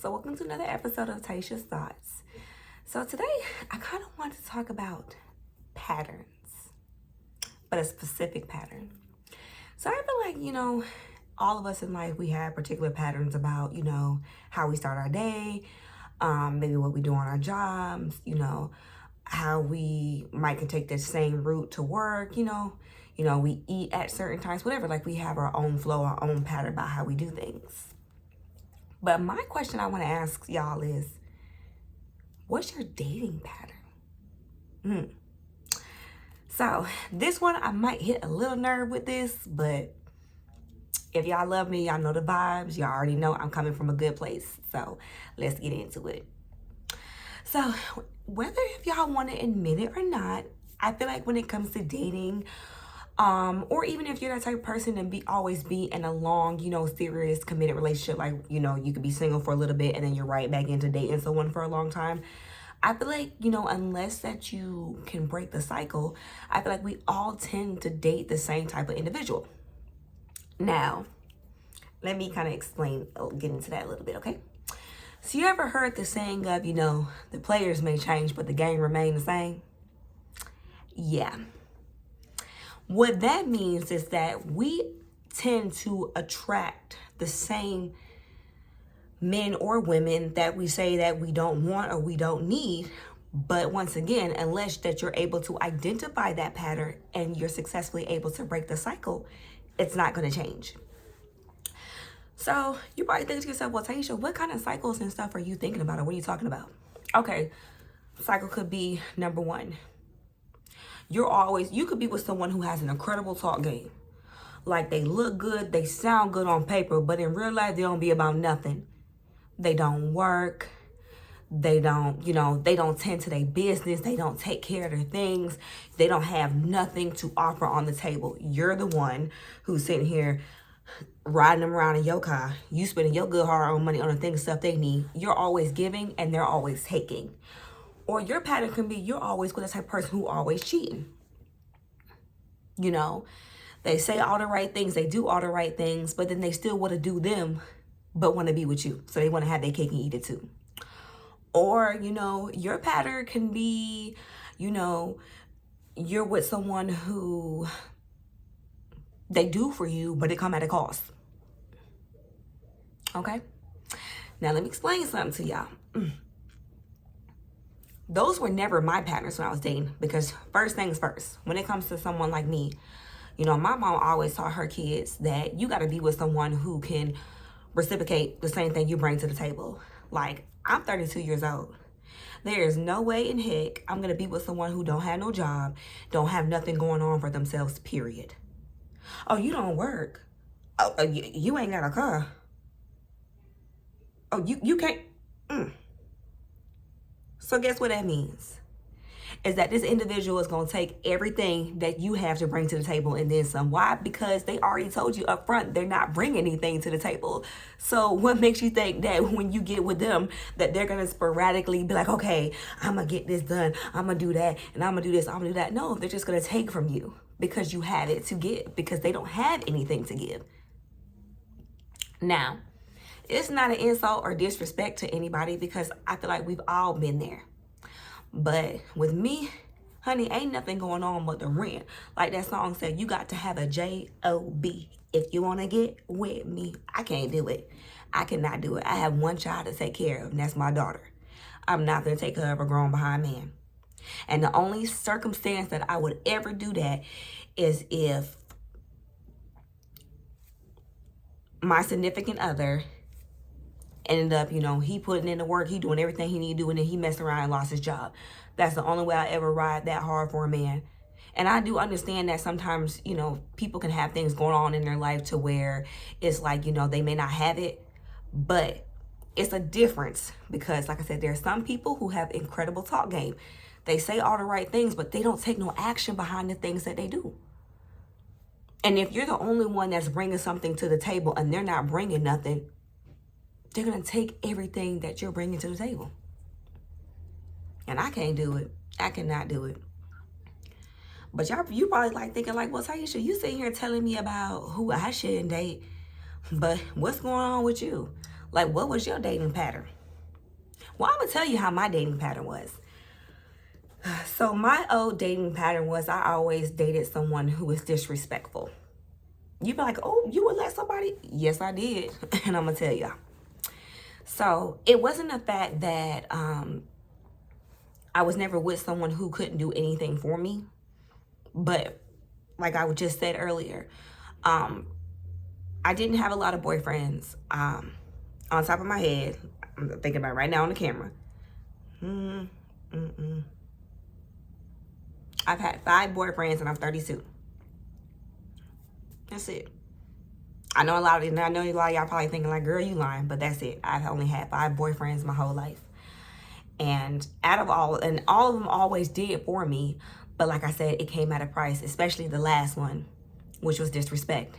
So welcome to another episode of Taisha's Thoughts. So today I kind of want to talk about patterns, but a specific pattern. So I feel like, all of us in life, we have particular patterns about, how we start our day, maybe what we do on our jobs, how we might can take the same route to work, we eat at certain times, whatever. Like we have our own flow, our own pattern about how we do things. But my question I want to ask y'all is, what's your dating pattern? So this one, I might hit a little nerve with this, but if y'all love me, y'all know the vibes. Y'all already know I'm coming from a good place. So let's get into it. So whether if y'all want to admit it or not, I feel like when it comes to dating, or even if you're that type of person and always be in a long, serious committed relationship, like, you could be single for a little bit and then you're right back into dating someone for a long time. I feel like, unless that you can break the cycle, I feel like we all tend to date the same type of individual. Now, let me kind of get into that a little bit, okay? So you ever heard the saying of, the players may change, but the game remain the same? Yeah. What that means is that we tend to attract the same men or women that we say that we don't want or we don't need. But once again, unless that you're able to identify that pattern and you're successfully able to break the cycle, it's not going to change. So you probably think to yourself, well, Taisha, what kind of cycles and stuff are you thinking about, or what are you talking about? Okay, cycle could be number one. You could be with someone who has an incredible talk game. Like they look good, they sound good on paper, but in real life, they don't be about nothing. They don't work. They don't, they don't tend to their business. They don't take care of their things. They don't have nothing to offer on the table. You're the one who's sitting here riding them around in your car. You spending your good hard-earned money on the things, stuff they need. You're always giving and they're always taking. Or your pattern can be you're always with the type of person who always cheating. They say all the right things, they do all the right things, but then they still want to do them, but want to be with you. So they want to have their cake and eat it too. Or, your pattern can be, you're with someone who they do for you, but it come at a cost. Okay? Now let me explain something to y'all. Those were never my patterns when I was dating, because first things first, when it comes to someone like me, my mom always taught her kids that you got to be with someone who can reciprocate the same thing you bring to the table. Like, I'm 32 years old. There is no way in heck I'm going to be with someone who don't have no job, don't have nothing going on for themselves, period. Oh, you don't work. Oh, you ain't got a car. Oh, you can't. So guess what that means? Is that this individual is going to take everything that you have to bring to the table and then some. Why? Because they already told you up front they're not bringing anything to the table. So what makes you think that when you get with them that they're going to sporadically be like, okay, I'm going to get this done, I'm going to do that, and I'm going to do this, I'm going to do that? No, they're just going to take from you because you have it to give, because they don't have anything to give. Now, it's not an insult or disrespect to anybody, because I feel like we've all been there. But with me, honey, ain't nothing going on but the rent. Like that song said, you got to have a J-O-B if you want to get with me. I can't do it. I cannot do it. I have one child to take care of, and that's my daughter. I'm not going to take care of a grown behind man. And the only circumstance that I would ever do that is if my significant other ended up, he putting in the work, he doing everything he need to do, and then he messed around and lost his job. That's the only way I ever ride that hard for a man. And I do understand that sometimes, people can have things going on in their life to where it's like, they may not have it, but it's a difference, because like I said, there are some people who have incredible talk game. They say all the right things, but they don't take no action behind the things that they do. And if you're the only one that's bringing something to the table and they're not bringing nothing, they're going to take everything that you're bringing to the table. And I can't do it. I cannot do it. But you probably like thinking like, well, Taisha, you sitting here telling me about who I shouldn't date, but what's going on with you? Like, what was your dating pattern? Well, I'm going to tell you how my dating pattern was. So my old dating pattern was I always dated someone who was disrespectful. You'd be like, oh, you would let somebody? Yes, I did. And I'm going to tell you. So it wasn't the fact that I was never with someone who couldn't do anything for me. But like I just said earlier, I didn't have a lot of boyfriends. On top of my head, I'm thinking about it right now on the camera. I've had 5 boyfriends and I'm 32. That's it. I know a lot of y'all probably thinking like, girl, you lying, but that's it. I've only had 5 boyfriends my whole life. And all of them always did for me. But like I said, it came at a price, especially the last one, which was disrespect.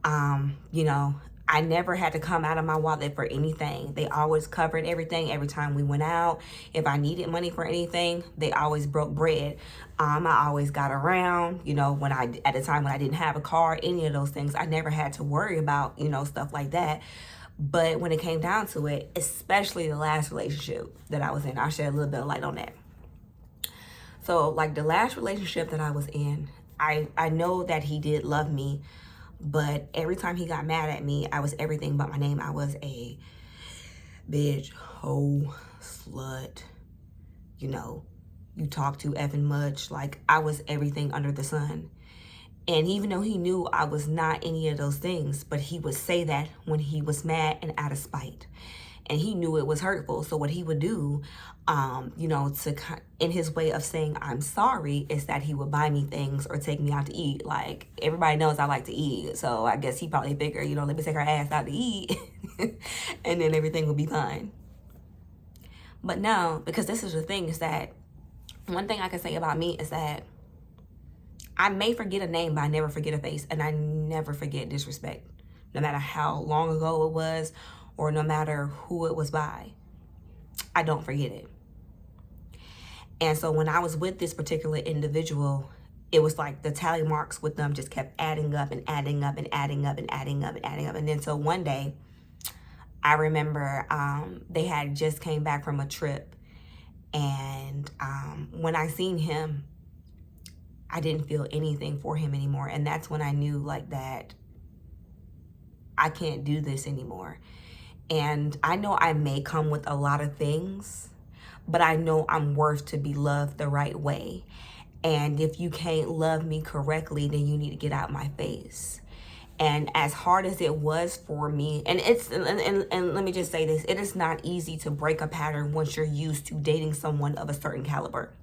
You know, I never had to come out of my wallet for anything. They always covered everything every time we went out. If I needed money for anything, they always broke bread. I always got around, you know, at the time when I didn't have a car, any of those things, I never had to worry about, you know, stuff like that. But when it came down to it, especially the last relationship that I was in, I'll shed a little bit of light on that. So like the last relationship that I was in, I know that he did love me, but every time he got mad at me, I was everything but my name. I was a bitch, hoe, slut, you know, you talk too effing much. Like, I was everything under the sun. And even though he knew I was not any of those things, but he would say that when he was mad and out of spite. And he knew it was hurtful. So what he would do, you know, in his way of saying I'm sorry, is that he would buy me things or take me out to eat. Like, everybody knows I like to eat. So I guess he probably figured, you know, let me take her ass out to eat. And then everything will be fine. But no, because this is the thing, is that one thing I can say about me is that I may forget a name, but I never forget a face. And I never forget disrespect. No matter how long ago it was, or no matter who it was by, I don't forget it. And so when I was with this particular individual, it was like the tally marks with them just kept adding up and adding up and adding up and adding up and adding up. And then so one day, I remember they had just came back from a trip. And when I seen him, I didn't feel anything for him anymore. And that's when I knew, like, that I can't do this anymore. And I know I may come with a lot of things, but I know I'm worth to be loved the right way. And if you can't love me correctly, then you need to get out my face. And as hard as it was for me, and let me just say this, it is not easy to break a pattern once you're used to dating someone of a certain caliber.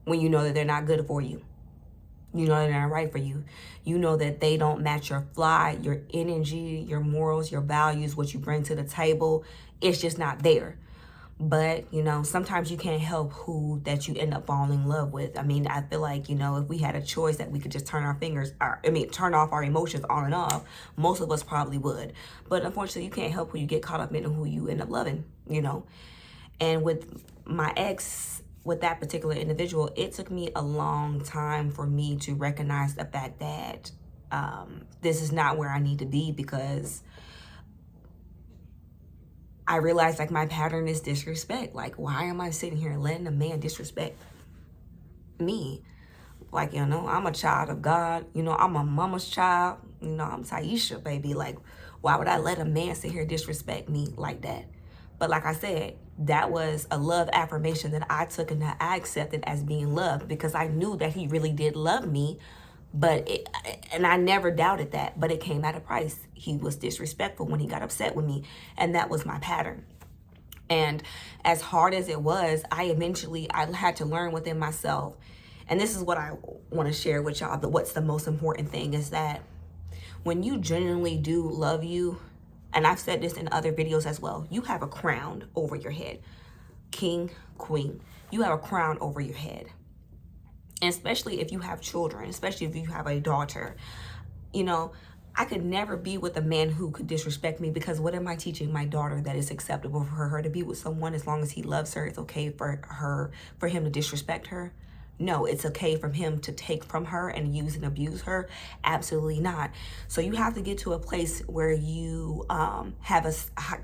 When you know that they're not good for you. You know they're not right for you. You know that they don't match your fly, your energy, your morals, your values, what you bring to the table. It's just not there. But, you know, sometimes you can't help who that you end up falling in love with. I mean, I feel like, you know, if we had a choice that we could just turn off our emotions on and off, most of us probably would. But unfortunately, you can't help who you get caught up in and who you end up loving, you know. And with my ex, with that particular individual, it took me a long time for me to recognize the fact that this is not where I need to be, because I realized, like, my pattern is disrespect. Like, why am I sitting here letting a man disrespect me? Like, you know, I'm a child of God. You know, I'm a mama's child. You know, I'm Taisha, baby. Like, why would I let a man sit here disrespect me like that? But like I said, that was a love affirmation that I took and that I accepted as being loved, because I knew that he really did love me. And I never doubted that, but it came at a price. He was disrespectful when he got upset with me, and that was my pattern. And as hard as it was, I had to learn within myself. And this is what I want to share with y'all. But what's the most important thing is that when you genuinely do love you, and I've said this in other videos as well, you have a crown over your head. King, queen, you have a crown over your head. And especially if you have children, especially if you have a daughter, you know, I could never be with a man who could disrespect me, because what am I teaching my daughter that it's acceptable for her to be with someone as long as he loves her? It's okay for him to disrespect her? No, it's okay for him to take from her and use and abuse her. Absolutely not. So you have to get to a place where you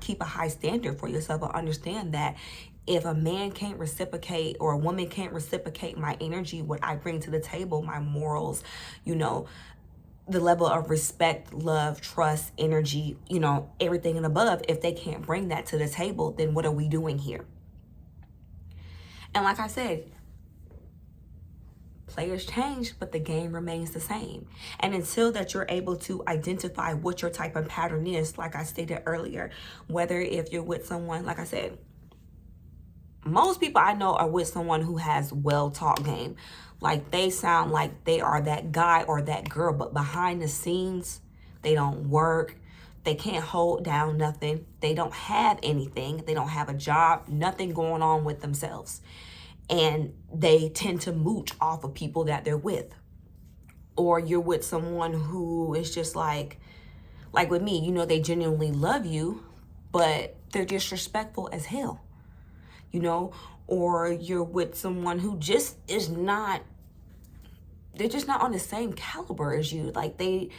keep a high standard for yourself and understand that if a man can't reciprocate or a woman can't reciprocate my energy, what I bring to the table, my morals, the level of respect, love, trust, energy, everything and above, if they can't bring that to the table, then what are we doing here? And like I said, players change, but the game remains the same. And until that you're able to identify what your type of pattern is, like I stated earlier, whether if you're with someone, like I said, most people I know are with someone who has well-taught game. Like they sound like they are that guy or that girl, but behind the scenes, they don't work. They can't hold down nothing. They don't have anything. They don't have a job, nothing going on with themselves. And they tend to mooch off of people that they're with. Or you're with someone who is just like with me, they genuinely love you, but they're disrespectful as hell. Or you're with someone who just is not, they're just not on the same caliber as you. Like they,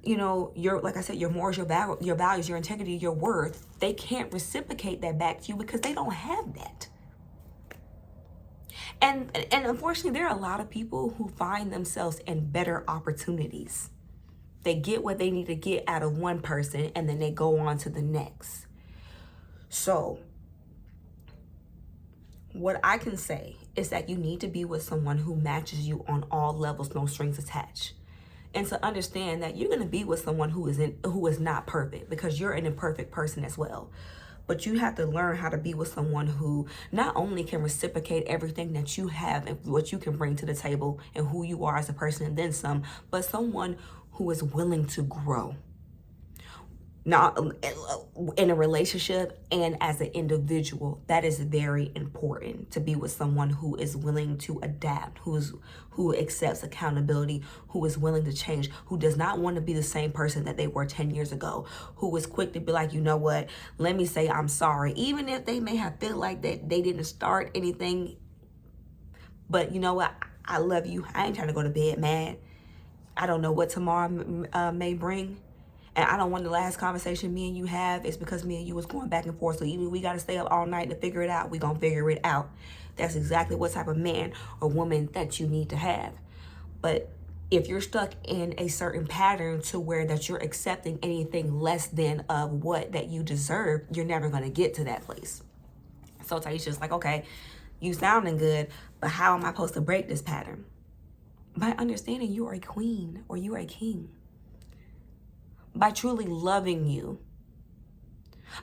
your, like I said, your morals, your values, your integrity, your worth, they can't reciprocate that back to you because they don't have that. And unfortunately, there are a lot of people who find themselves in better opportunities. They get what they need to get out of one person and then they go on to the next. So what I can say is that you need to be with someone who matches you on all levels, no strings attached. And to understand that you're going to be with someone who is not perfect, because you're an imperfect person as well. But you have to learn how to be with someone who not only can reciprocate everything that you have and what you can bring to the table and who you are as a person and then some, but someone who is willing to grow. Not in a relationship and as an individual. That is very important, to be with someone who is willing to adapt, who accepts accountability, who is willing to change, who does not want to be the same person that they were 10 years ago, who is quick to be like, you know what, let me say I'm sorry, even if they may have felt like that they didn't start anything. But you know what, I love you. I ain't trying to go to bed mad. I don't know what tomorrow may bring. And I don't want the last conversation me and you have is because me and you was going back and forth. So even if we got to stay up all night to figure it out, we going to figure it out. That's exactly what type of man or woman that you need to have. But if you're stuck in a certain pattern to where that you're accepting anything less than of what that you deserve, you're never going to get to that place. So Taisha's like, okay, you sounding good, but how am I supposed to break this pattern? By understanding you are a queen or you are a king. By truly loving you,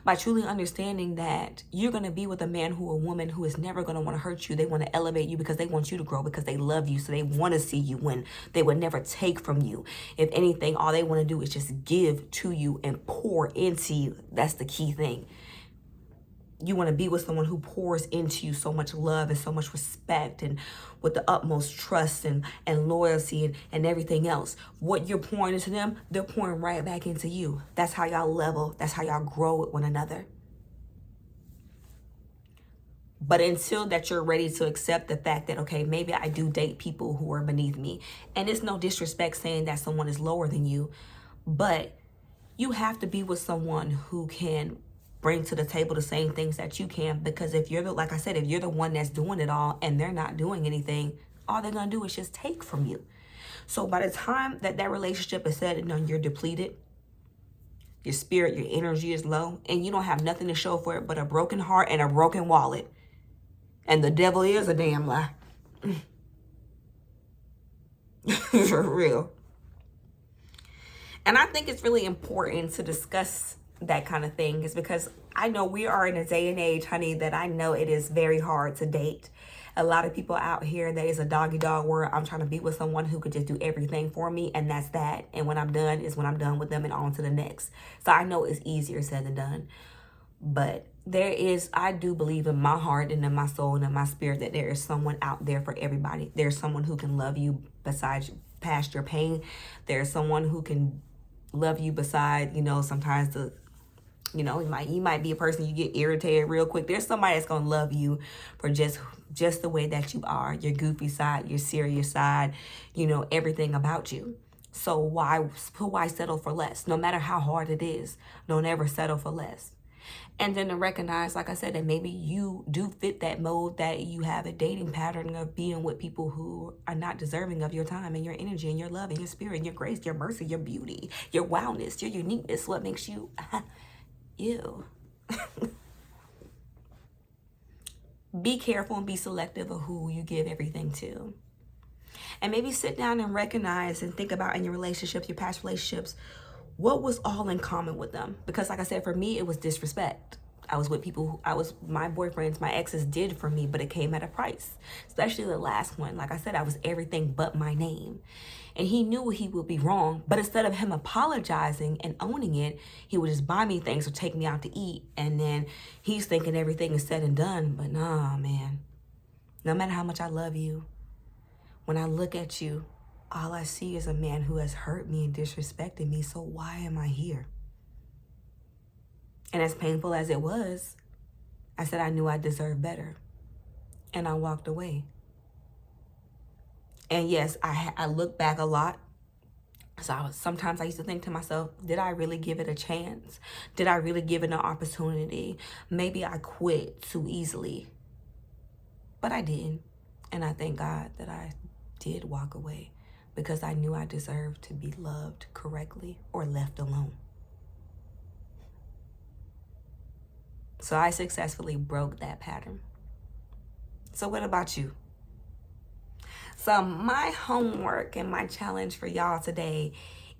by truly understanding that you're going to be with a man or a woman who is never going to want to hurt you. They want to elevate you because they want you to grow, because they love you. So they want to see you win. They would never take from you. If anything, all they want to do is just give to you and pour into you. That's the key thing. You want to be with someone who pours into you so much love and so much respect and with the utmost trust and loyalty and everything else. What you're pouring into them, they're pouring right back into you. That's how y'all level. That's how y'all grow with one another. But until that you're ready to accept the fact that, okay, maybe I do date people who are beneath me. And it's no disrespect saying that someone is lower than you, but you have to be with someone who can bring to the table the same things that you can, because if you're like I said, if you're the one that's doing it all and they're not doing anything, all they're gonna do is just take from you. So by the time that relationship is said and done, you're depleted, your spirit, your energy is low, and you don't have nothing to show for it but a broken heart and a broken wallet. And the devil is a damn lie. For real. And I think it's really important to discuss that kind of thing, is because I know we are in a day and age, honey, that I know it is very hard to date. A lot of people out here, that is a doggy dog world. I'm trying to be with someone who could just do everything for me, and that's that. And when I'm done is when I'm done with them and on to the next. So I know it's easier said than done. But I do believe in my heart and in my soul and in my spirit that there is someone out there for everybody. There's someone who can love you besides past your pain. There's someone who can love you beside, sometimes You know, you might be a person you get irritated real quick. There's somebody that's gonna love you for just the way that you are, your goofy side, your serious side, you know, everything about you. So why settle for less? No matter how hard it is, don't ever settle for less. And then to recognize, like I said, that maybe you do fit that mold, that you have a dating pattern of being with people who are not deserving of your time and your energy and your love and your spirit and your grace, your mercy, your beauty, your wildness, your uniqueness, what makes you you. Be careful and be selective of who you give everything to. And maybe sit down and recognize and think about in your relationships, your past relationships, what was all in common with them. Because like I said, for me, it was disrespect. I was with people my boyfriends, my exes did for me, but it came at a price. Especially the last one. Like I said, I was everything but my name. And he knew he would be wrong, but instead of him apologizing and owning it, he would just buy me things or take me out to eat. And then he's thinking everything is said and done. But nah, man. No matter how much I love you, when I look at you, all I see is a man who has hurt me and disrespected me. So why am I here? And as painful as it was, I said I knew I deserved better. And I walked away. And yes, I look back a lot. So sometimes I used to think to myself, did I really give it a chance? Did I really give it an opportunity? Maybe I quit too easily. But I didn't. And I thank God that I did walk away, because I knew I deserved to be loved correctly or left alone. So I successfully broke that pattern. So what about you? So my homework and my challenge for y'all today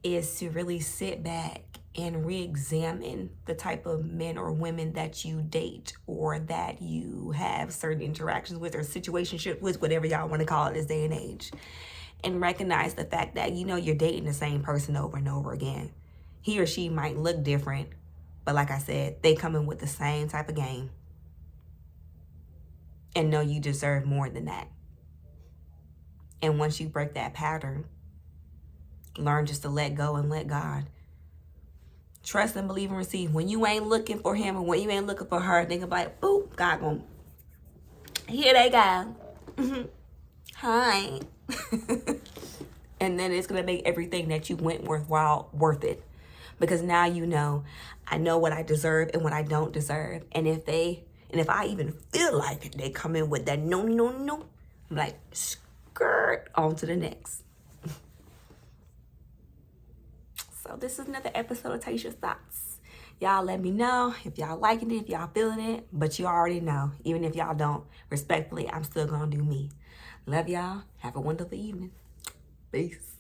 is to really sit back and re-examine the type of men or women that you date or that you have certain interactions with or situationship with, whatever y'all want to call it this day and age. And recognize the fact that, you know, you're dating the same person over and over again. He or she might look different, but like I said, they come in with the same type of game. And know you deserve more than that. And once you break that pattern, learn just to let go and let God. Trust and believe and receive. When you ain't looking for him and when you ain't looking for her, think about, boop, God gonna, here they go. Hi. And then it's going to make everything that you went worthwhile worth it. Because now you know, I know what I deserve and what I don't deserve. And if I even feel like they come in with that no, I'm like, skirt, on to the next. So this is another episode of Tayshia's Thoughts. Y'all let me know if y'all liking it, if y'all feeling it. But you already know, even if y'all don't, respectfully, I'm still going to do me. Love y'all. Have a wonderful evening. Peace.